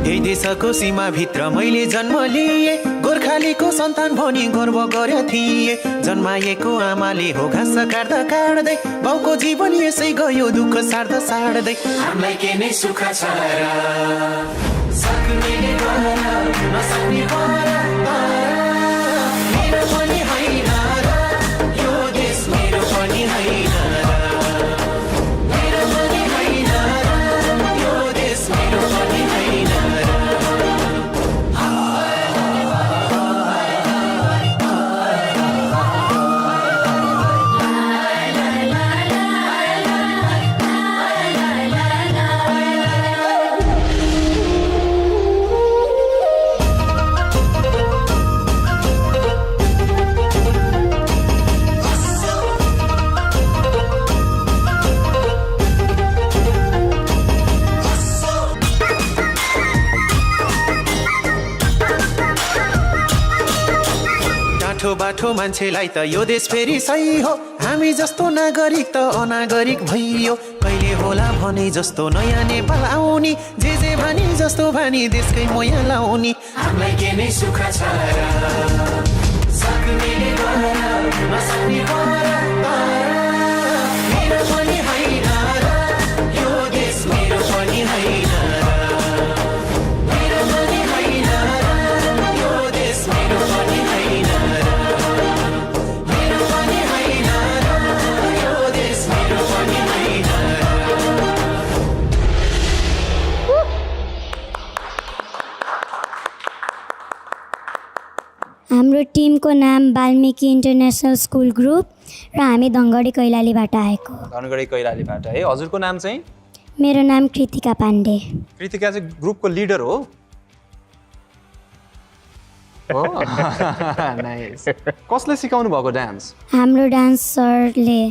यही देशको सीमाभित्र मैले जन्म लिए, गोर्खालीको सन्तान भनी गर्व गरे थिए। जन्माएको आमाले हो घाँस काट्दा काट्दै, बाउको जीवन यसै गयो दुःख सार्दा सार्दै। हामीलाई के नै सुख छ र, सक्नेले गर, नसक्ने गर, मेरो पनि होइन र, यो देश मेरो पनि होइन र, मेरो पनि होइन र, यो देश मेरो पनि होइन र। बाठो मान्छेलाई त यो देश फेरि सही हो, हामी जस्तो नागरिक त अनागरिक भइयो। कहिले होला भने जस्तो नयाँ नेपाल आउने, जे भानी जस्तो भानी देशकै मोया लाउने। हामीलाई के नै सुख छ र, सक्नेले गर, नसक्ने गर, मेरो पनि होइन र, यो देश मेरो पनि होइन र, मेरो पनि होइन र, यो देश मेरो पनि होइन र, मेरो पनि होइन र, यो देश मेरो पनि होइन र। हाम्रो टिमको नाम वाल्मिकी इन्टरनेसनल स्कुल ग्रुप र हामी धनगढी कैलालीबाट आएको। धनगढी कैलालीबाट है। हजुरको नाम चाहिँ? मेरो नाम कृतिका पाण्डे। कृतिका चाहिँ ग्रुपको लिडर हो? हो नाइस। कसले सिकाउनु भएको डान्स? हाम्रो डान्स सरले,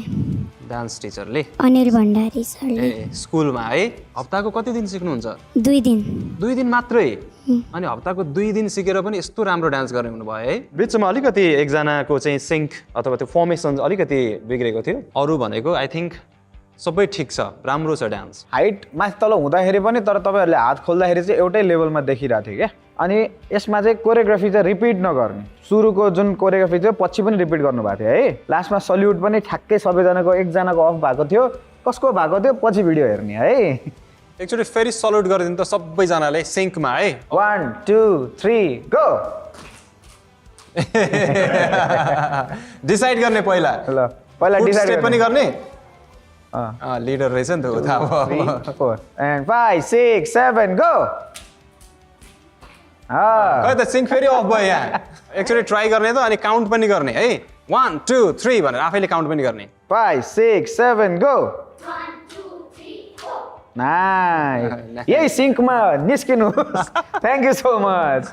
डान्स टिचरले? अनिल भण्डारी सरले। ए स्कुलमा है। हप्ताको कति दिन सिक्नुहुन्छ? 2 दिन। 2 दिन मात्रै? अनि हप्ताको 2 दिन सिकेर पनि यस्तो राम्रो डान्स गर्ने हुनुभयो है। बिचमा अलिकति एकजनाको चाहिँ सिङ्क अथवा त्यो फर्मेसन अलिकति बिग्रेको थियो। अरू भनेको आई थिङ्क सबै ठिक छ, राम्रो छ डान्स। हाइट माथि तल हुँदाखेरि पनि तर तपाईँहरूले हात खोल्दाखेरि चाहिँ एउटै लेभलमा देखिरहेको थियो क्या। अनि यसमा चाहिँ कोरियोग्राफी चाहिँ रिपिट नगर्ने, सुरुको जुन कोरियोग्राफी थियो पछि पनि रिपिट गर्नुभएको थियो है। लास्टमा सल्युट पनि ठ्याक्कै सबैजनाको, एकजनाको अफ भएको थियो, कसको भएको थियो पछि भिडियो हेर्ने है। एकचोटि फेरि सल्युट गरिदिनु त सबैजनाले सिङ्कमा है। 1 2 3 गो। डिसाइड गर्ने पहिला। ल पहिला डिसाइड पनि गर्ने। लिडर रहेछ नि त उता। 3 4 and 5 6 7 गो। खै त सिङ्क फेरि अफ भयो यहाँ। एकचोटि ट्राई गर्ने त, अनि काउन्ट पनि गर्ने है। 1 2 3 भनेर आफैले काउन्ट पनि गर्ने। 5 6 7 गो। 1 2 3 4 नाइस। यही सिङ्कमा निस्किनुहोस्। Thank you so much.